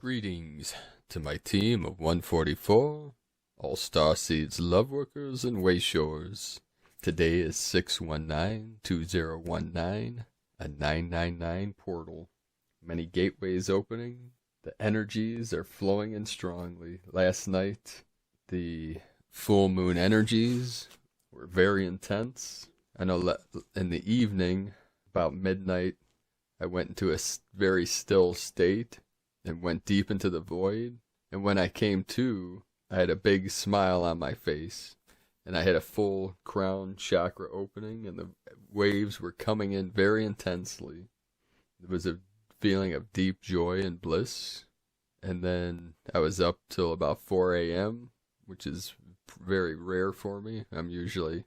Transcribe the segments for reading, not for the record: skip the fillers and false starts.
Greetings to my team of 144, all Starseeds, Loveworkers, and Wayshores. Today is 619-2019, a 999 portal. Many gateways opening. The energies are flowing in strongly. Last night, the full moon energies were very intense. I know in the evening, about midnight, I went into a very still state and went deep into the void. And when I came to, I had a big smile on my face. And I had a full crown chakra opening, and the waves were coming in very intensely. It was a feeling of deep joy and bliss. And then I was up till about 4 a.m., which is very rare for me. I'm usually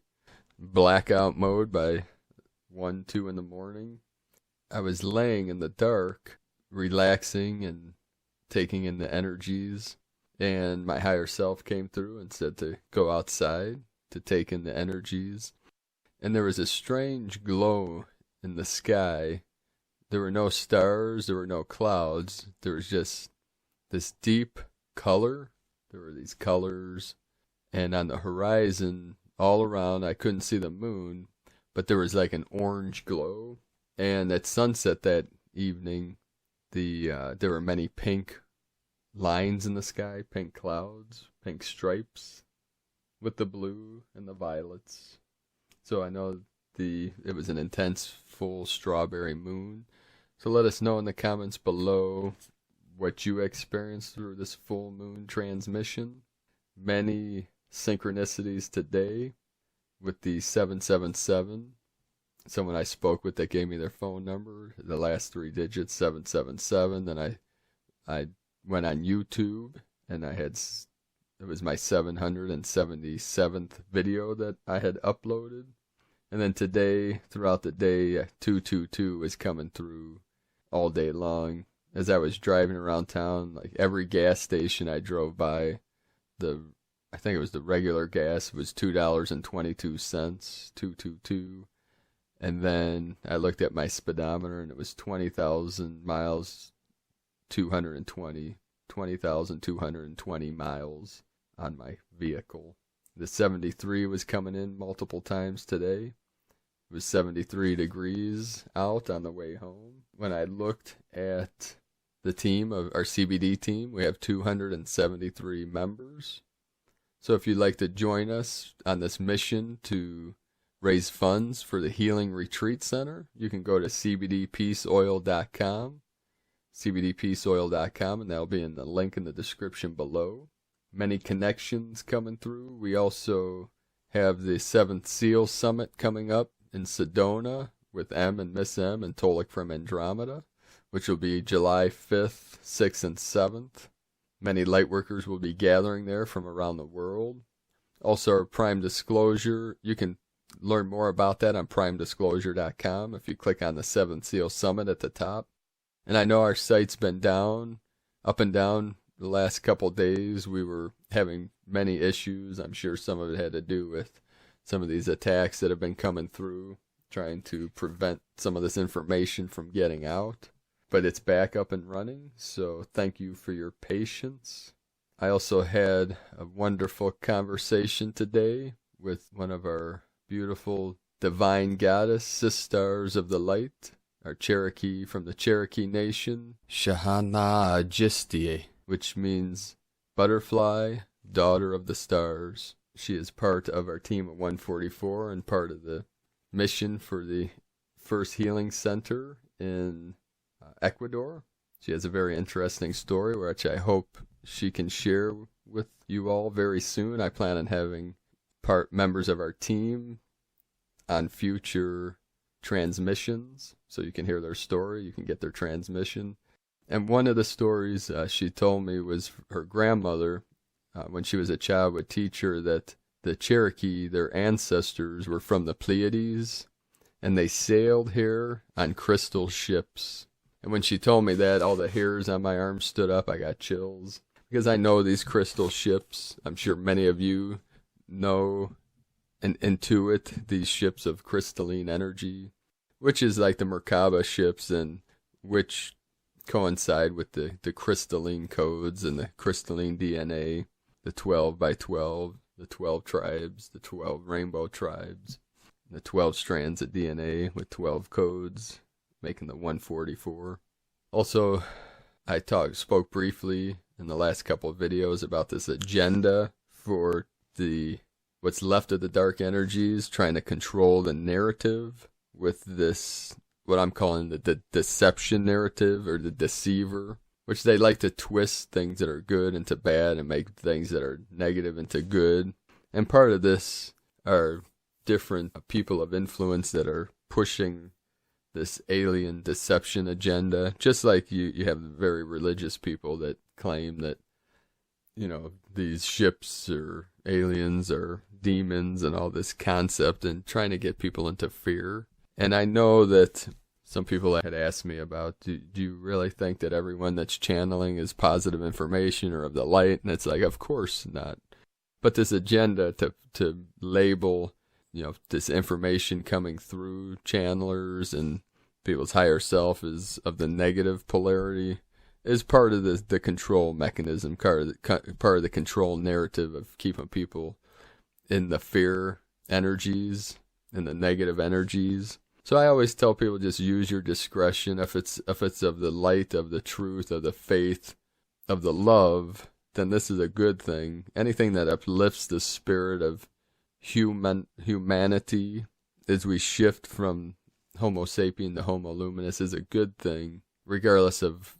blackout mode by 1, 2 in the morning. I was laying in the dark, relaxing and taking in the energies, and my higher self came through and said to go outside to take in the energies. And there was a strange glow in the sky. There were no stars, there were no clouds, there was just this deep color. There were these colors, and on the horizon all around I couldn't see the moon, but there was like an orange glow. And at sunset that evening, there were many pink lines in the sky, pink clouds, pink stripes, with the blue and the violets. So I know it was an intense, full strawberry moon. So let us know in the comments below what you experienced through this full moon transmission. Many synchronicities today with the 777. Someone I spoke with that gave me their phone number, the last 3 digits, 777. Then I went on YouTube, and it was my 777th video that I had uploaded. And then today, throughout the day, 222 was coming through all day long. As I was driving around town, like every gas station I drove by, I think it was the regular gas was $2.22, 222. And then I looked at my speedometer, and it was 20,000 miles, 20,220 miles on my vehicle. The 73 was coming in multiple times today. It was 73 degrees out on the way home. When I looked at the team of our CBD team, we have 273 members. So if you'd like to join us on this mission to raise funds for the Healing Retreat Center, you can go to cbdpeaceoil.com, cbdpeaceoil.com, and that'll be in the link in the description below. Many connections coming through. We also have the 7th SEAL Summit coming up in Sedona with M and Miss M and Tolik from Andromeda, which will be July 5th, 6th, and 7th. Many Lightworkers will be gathering there from around the world. Also, our Prime Disclosure, you can learn more about that on primedisclosure.com if you click on the 7th SEAL Summit at the top. And I know our site's been down, up and down the last couple days. We were having many issues. I'm sure some of it had to do with some of these attacks that have been coming through, trying to prevent some of this information from getting out. But it's back up and running, so thank you for your patience. I also had a wonderful conversation today with one of our beautiful divine goddess, sisters of the light, our Cherokee from the Cherokee Nation, Shahana, which means butterfly, daughter of the stars. She is part of our team of 144 and part of the mission for the first healing center in Ecuador. She has a very interesting story, which I hope she can share with you all very soon. I plan on having members of our team on future transmissions, so you can hear their story, you can get their transmission. And one of the stories she told me was her grandmother, when she was a child, would teach her that the Cherokee, their ancestors, were from the Pleiades, and they sailed here on crystal ships. And when she told me that, all the hairs on my arm stood up. I got chills, because I know these crystal ships. I'm sure many of you know and intuit these ships of crystalline energy, which is like the Merkaba ships, and which coincide with the crystalline codes and the crystalline DNA, the 12 by 12, the 12 tribes, the 12 rainbow tribes, the 12 strands of DNA with 12 codes, making the 144. Also, I spoke briefly in the last couple of videos about this agenda for what's left of the dark energies, trying to control the narrative with this, what I'm calling the deception narrative, or the deceiver, which they like to twist things that are good into bad and make things that are negative into good. And part of this are different people of influence that are pushing this alien deception agenda, just like you have very religious people that claim that, you know, these ships or aliens or demons and all this concept, and trying to get people into fear. And I know that some people had asked me about, do you really think that everyone that's channeling is positive information or of the light? And it's like, of course not. But this agenda to label, you know, this information coming through channelers and people's higher self is of the negative polarity is part of the control mechanism, part of the control narrative of keeping people in the fear energies and the negative energies. So I always tell people, just use your discretion. If it's of the light, of the truth, of the faith, of the love, then this is a good thing. Anything that uplifts the spirit of humanity as we shift from Homo sapien to Homo luminous is a good thing, regardless of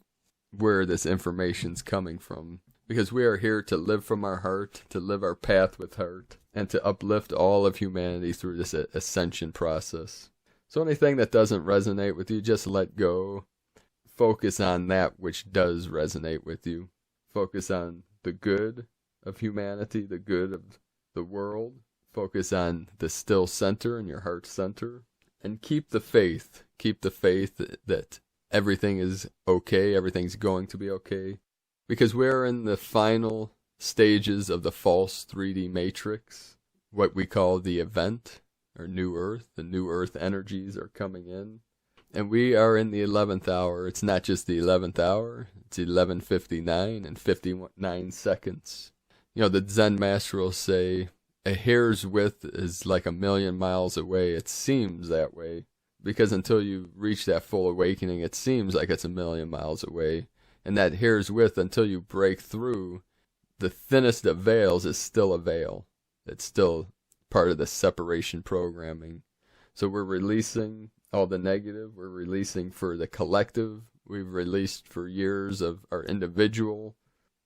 where this information's coming from. Because we are here to live from our heart, to live our path with heart, and to uplift all of humanity through this ascension process. So anything that doesn't resonate with you, just let go. Focus on that which does resonate with you. Focus on the good of humanity, the good of the world. Focus on the still center in your heart center. And keep the faith. Keep the faith that everything is okay, everything's going to be okay. Because we're in the final stages of the false 3D matrix, what we call the event, or New Earth. The New Earth energies are coming in. And we are in the 11th hour. It's not just the 11th hour. It's 11:59 and 59 seconds. You know, the Zen master will say, a hair's width is like 1,000,000 miles away. It seems that way. Because until you reach that full awakening, it seems like it's 1,000,000 miles away. And that hair's width, until you break through, the thinnest of veils is still a veil. It's still part of the separation programming. So we're releasing all the negative. We're releasing for the collective. We've released for years of our individual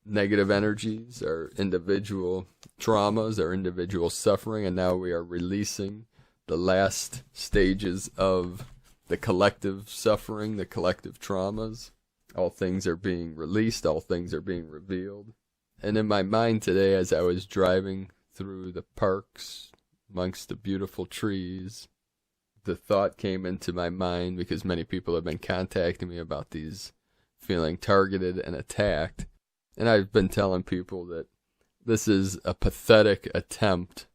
negative energies, our individual traumas, our individual suffering, and now we are releasing the last stages of the collective suffering, the collective traumas. All things are being released, all things are being revealed. And in my mind today, as I was driving through the parks amongst the beautiful trees, the thought came into my mind, because many people have been contacting me about these feeling targeted and attacked. And I've been telling people that this is a pathetic attempt.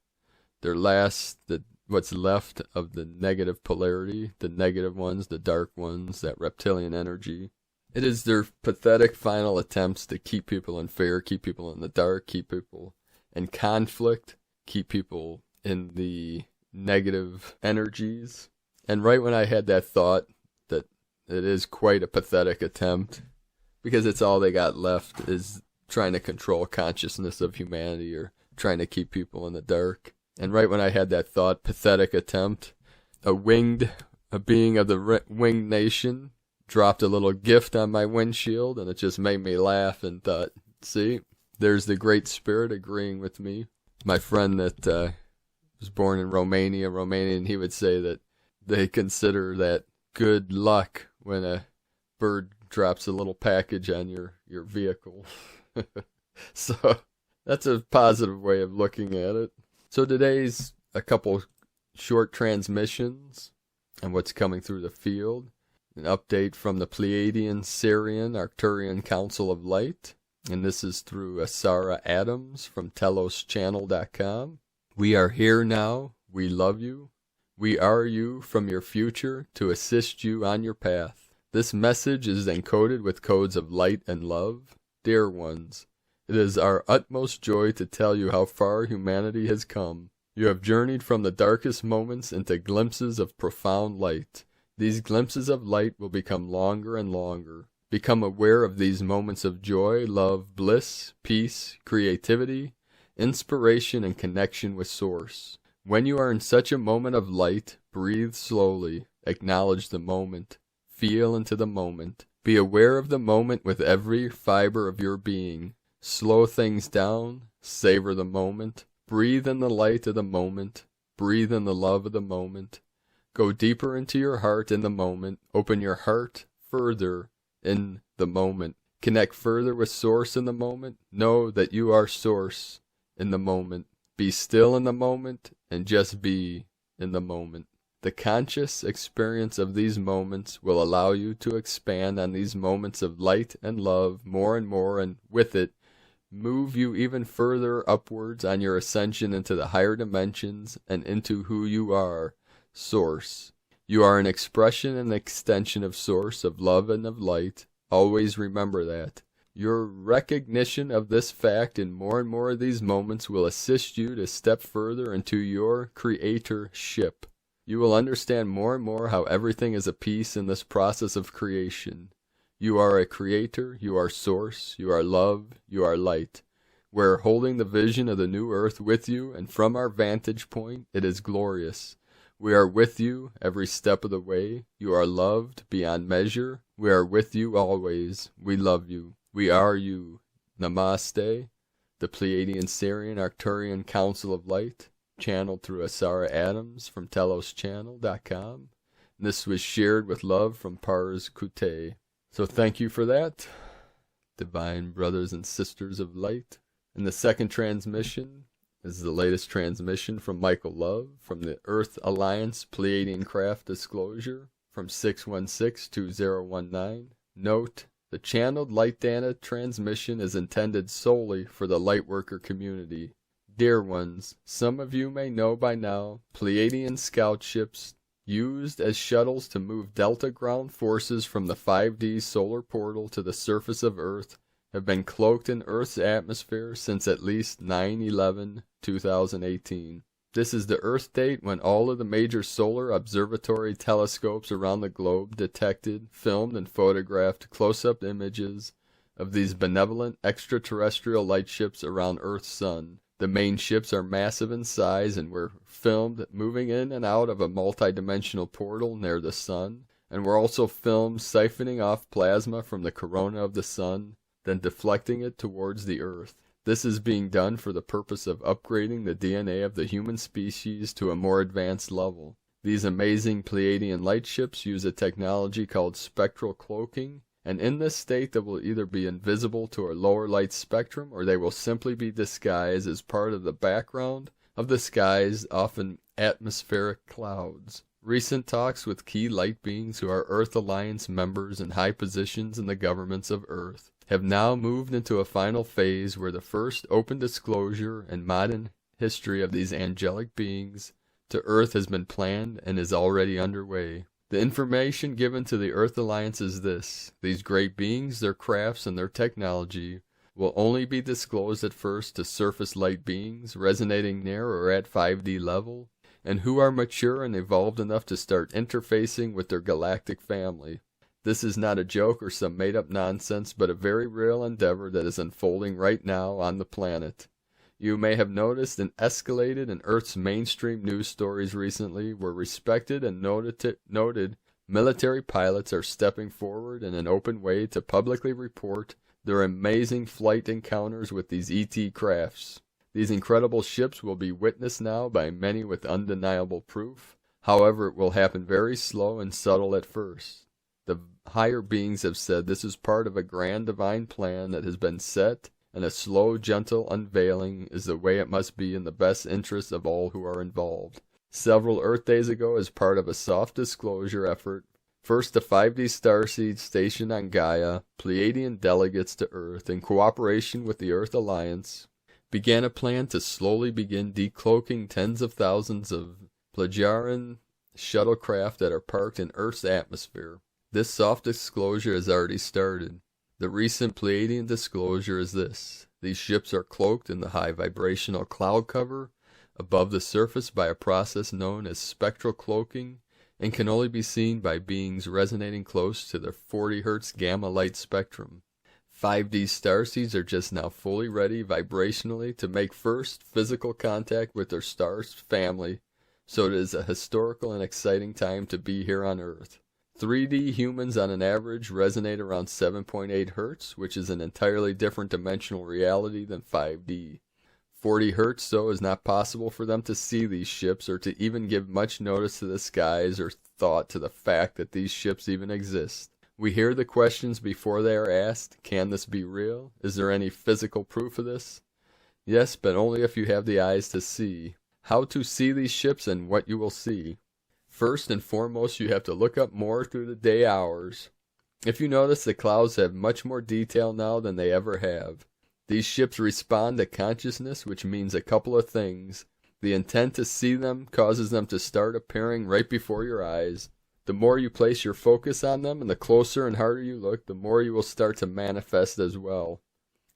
What's left of the negative polarity, the negative ones, the dark ones, that reptilian energy. It is their pathetic final attempts to keep people in fear, keep people in the dark, keep people in conflict, keep people in the negative energies. And right when I had that thought that it is quite a pathetic attempt, because it's all they got left is trying to control consciousness of humanity, or trying to keep people in the dark. And right when I had that thought, pathetic attempt, a being of the winged nation dropped a little gift on my windshield, and it just made me laugh and thought, see, there's the Great Spirit agreeing with me. My friend that was born in Romanian, he would say that they consider that good luck when a bird drops a little package on your vehicle. So that's a positive way of looking at it. So today's a couple short transmissions and what's coming through the field. An update from the Pleiadian-Sirian-Arcturian Council of Light. And this is through Asara Adams from teloschannel.com. We are here now. We love you. We are you from your future to assist you on your path. This message is encoded with codes of light and love. Dear ones, it is our utmost joy to tell you how far humanity has come. You have journeyed from the darkest moments into glimpses of profound light. These glimpses of light will become longer and longer. Become aware of these moments of joy, love, bliss, peace, creativity, inspiration, and connection with Source. When you are in such a moment of light, breathe slowly, acknowledge the moment, feel into the moment. Be aware of the moment with every fiber of your being. Slow things down, savor the moment, breathe in the light of the moment, breathe in the love of the moment. Go deeper into your heart in the moment, open your heart further in the moment. Connect further with Source in the moment. Know that you are Source in the moment. Be still in the moment and just be in the moment. The conscious experience of these moments will allow you to expand on these moments of light and love more and more, and with it, move you even further upwards on your ascension into the higher dimensions and into who you are, Source. You are an expression and extension of Source, of love and of light. Always remember that. Your recognition of this fact in more and more of these moments will assist you to step further into your creatorship. You will understand more and more how everything is a piece in this process of creation. You are a creator, you are Source, you are love, you are light. We're holding the vision of the new earth with you, and from our vantage point, it is glorious. We are with you every step of the way. You are loved beyond measure. We are with you always. We love you. We are you. Namaste. The Pleiadian-Sirian-Arcturian Council of Light, channeled through Nesara Adams from TelosChannel.com. This was shared with love from Pars Kute. So thank you for that, divine brothers and sisters of light. And the second transmission is the latest transmission from Michael Love from the Earth Alliance Pleiadian Craft Disclosure from 616-2019. Note, the channeled light data transmission is intended solely for the Lightworker community. Dear ones, some of you may know by now, Pleiadian scout ships used as shuttles to move Delta ground forces from the 5D solar portal to the surface of Earth have been cloaked in Earth's atmosphere since at least 9/11/2018. This is the Earth date when all of the major solar observatory telescopes around the globe detected, filmed, and photographed close-up images of these benevolent extraterrestrial light ships around Earth's sun. The main ships are massive in size and were filmed moving in and out of a multi-dimensional portal near the sun, and were also filmed siphoning off plasma from the corona of the sun, then deflecting it towards the Earth. This is being done for the purpose of upgrading the DNA of the human species to a more advanced level. These amazing Pleiadian light ships use a technology called spectral cloaking, and in this state they will either be invisible to a lower light spectrum, or they will simply be disguised as part of the background of the skies, often atmospheric clouds. Recent talks with key light beings who are Earth Alliance members in high positions in the governments of Earth have now moved into a final phase where the first open disclosure in modern history of these angelic beings to Earth has been planned and is already underway. The information given to the Earth Alliance is this: these great beings, their crafts, and their technology will only be disclosed at first to surface light beings resonating near or at 5D level, and who are mature and evolved enough to start interfacing with their galactic family. This is not a joke or some made-up nonsense, but a very real endeavor that is unfolding right now on the planet. You may have noticed an escalated in Earth's mainstream news stories recently where respected and noted military pilots are stepping forward in an open way to publicly report their amazing flight encounters with these ET crafts. These incredible ships will be witnessed now by many with undeniable proof. However, it will happen very slow and subtle at first. The higher beings have said this is part of a grand divine plan that has been set, and a slow, gentle unveiling is the way it must be in the best interest of all who are involved. Several Earth days ago, as part of a soft disclosure effort, first the 5D Starseed stationed on Gaia, Pleiadian delegates to Earth, in cooperation with the Earth Alliance, began a plan to slowly begin decloaking tens of thousands of Pleiadian shuttlecraft that are parked in Earth's atmosphere. This soft disclosure has already started. The recent Pleiadian disclosure is this. These ships are cloaked in the high vibrational cloud cover above the surface by a process known as spectral cloaking and can only be seen by beings resonating close to the 40 Hz gamma light spectrum. 5D starseeds are just now fully ready vibrationally to make first physical contact with their star's family, so it is a historical and exciting time to be here on Earth. 3D humans on an average resonate around 7.8 Hz, which is an entirely different dimensional reality than 5D. 40 Hz, though, is not possible for them to see these ships or to even give much notice to the skies or thought to the fact that these ships even exist. We hear the questions before they are asked. Can this be real? Is there any physical proof of this? Yes, but only if you have the eyes to see. How to see these ships and what you will see. First and foremost, you have to look up more through the day hours. If you notice, the clouds have much more detail now than they ever have. These ships respond to consciousness, which means a couple of things. The intent to see them causes them to start appearing right before your eyes. The more you place your focus on them and the closer and harder you look, the more you will start to manifest as well.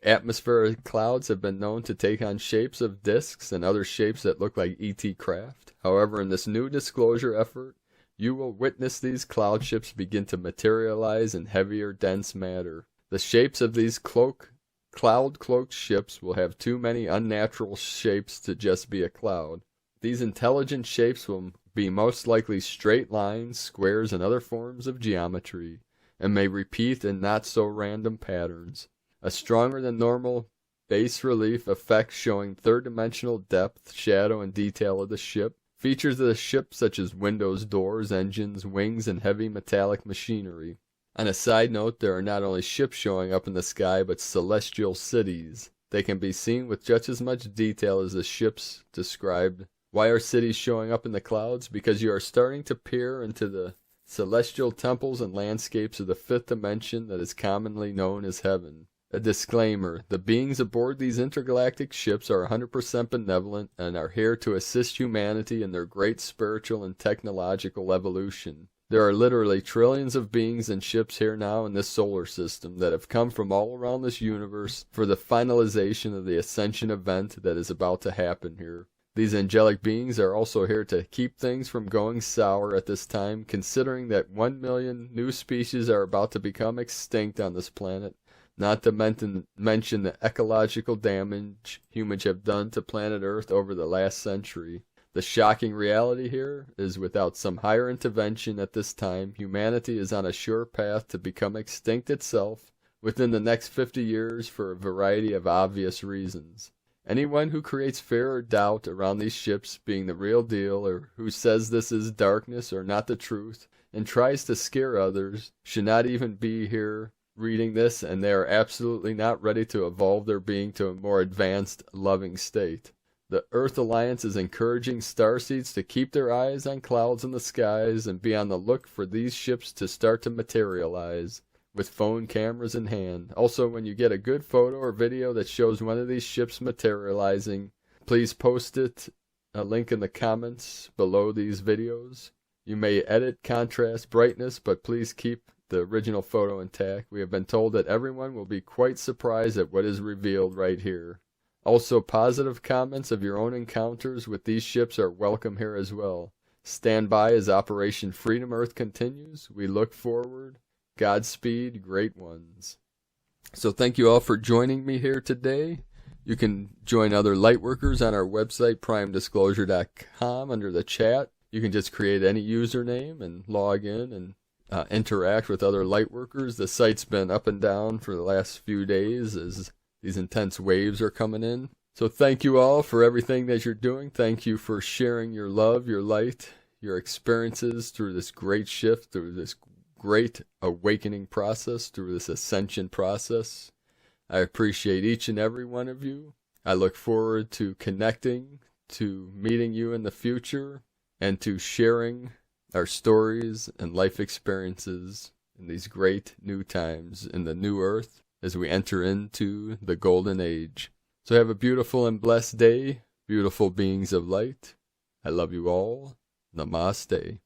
Atmospheric clouds have been known to take on shapes of discs and other shapes that look like ET craft. However, in this new disclosure effort, you will witness these cloud ships begin to materialize in heavier, dense matter. The shapes of these cloud-cloaked ships will have too many unnatural shapes to just be a cloud. These intelligent shapes will be most likely straight lines, squares, and other forms of geometry, and may repeat in not-so-random patterns. A stronger than normal bas relief effect showing third-dimensional depth, shadow, and detail of the ship. Features of the ship such as windows, doors, engines, wings, and heavy metallic machinery. On a side note, there are not only ships showing up in the sky, but celestial cities. They can be seen with just as much detail as the ships described. Why are cities showing up in the clouds? Because you are starting to peer into the celestial temples and landscapes of the fifth dimension that is commonly known as heaven. A disclaimer, the beings aboard these intergalactic ships are 100% benevolent and are here to assist humanity in their great spiritual and technological evolution. There are literally trillions of beings and ships here now in this solar system that have come from all around this universe for the finalization of the Ascension event that is about to happen here. These angelic beings are also here to keep things from going sour at this time, considering that 1 million new species are about to become extinct on this planet, not to mention the ecological damage humans have done to planet Earth over the last century. The shocking reality here is without some higher intervention at this time, humanity is on a sure path to become extinct itself within the next 50 years for a variety of obvious reasons. Anyone who creates fear or doubt around these ships being the real deal, or who says this is darkness or not the truth, and tries to scare others, should not even be here reading this, and they are absolutely not ready to evolve their being to a more advanced, loving state. The Earth Alliance is encouraging starseeds to keep their eyes on clouds in the skies and be on the look for these ships to start to materialize, with phone cameras in hand. Also, when you get a good photo or video that shows one of these ships materializing, please post it, a link in the comments below these videos. You may edit contrast, brightness, but please keep the original photo intact. We have been told that everyone will be quite surprised at what is revealed right here. Also, positive comments of your own encounters with these ships are welcome here as well. Stand by as Operation Freedom Earth continues. We look forward. Godspeed, great ones. So thank you all for joining me here today. You can join other Lightworkers on our website, primedisclosure.com, under the chat. You can just create any username and log in and interact with other Lightworkers. The site's been up and down for the last few days as these intense waves are coming in. So thank you all for everything that you're doing. Thank you for sharing your love, your light, your experiences through this great shift, through this great awakening process, through this ascension process. I appreciate each and every one of you. I look forward to connecting, to meeting you in the future, and to sharing our stories and life experiences in these great new times in the new earth as we enter into the golden age. So have a beautiful and blessed day, beautiful beings of light. I love you all. Namaste.